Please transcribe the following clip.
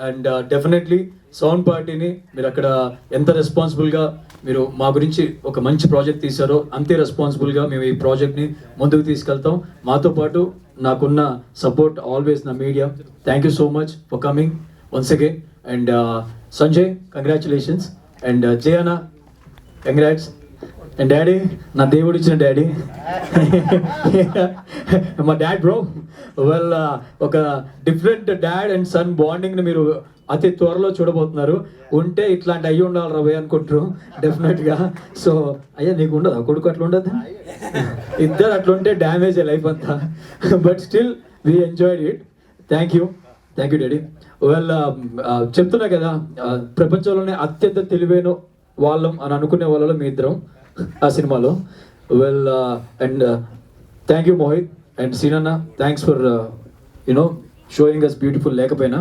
And definitely sound పార్టీని మీరు అక్కడ ఎంత రెస్పాన్సిబుల్గా మీరు మా గురించి ఒక మంచి ప్రాజెక్ట్ తీశారో అంతే రెస్పాన్సిబుల్గా మేము ఈ ప్రాజెక్ట్ని ముందుకు తీసుకెళ్తాం. మాతో పాటు నాకున్న సపోర్ట్ ఆల్వేస్ నా media. Thank you so much for coming once again. And Sanjay congratulations. And జయనా కంగ్రాట్స్. అండ్ డాడీ, నా దేవుడు ఇచ్చిన డాడీ, మా డాడ్ బ్రో. వెల్, ఒక డిఫరెంట్ డాడ్ అండ్ సన్ బాండింగ్ని మీరు అతి త్వరలో చూడబోతున్నారు. ఉంటే ఇట్లాంటి అయ్యి ఉండాలి రవే అనుకుంటారు డెఫినెట్గా. సో అయ్యా నీకు ఉండదు, కొడుకు అట్లా ఉండదు, ఇద్దరు అట్లుంటే డ్యామేజ్ లైఫ్ అంతా. But still we enjoyed it. Thank you daddy. Well, చెప్తున్నా కదా, ప్రపంచంలోనే అత్యంత తెలివైన వాళ్ళం అని అనుకునే వాళ్ళలో మీ ఇద్దరం ఆ సినిమాలో. Well, and thank you Mohit and సీనన్న. Thanks for showing us beautiful. లేకపోయినా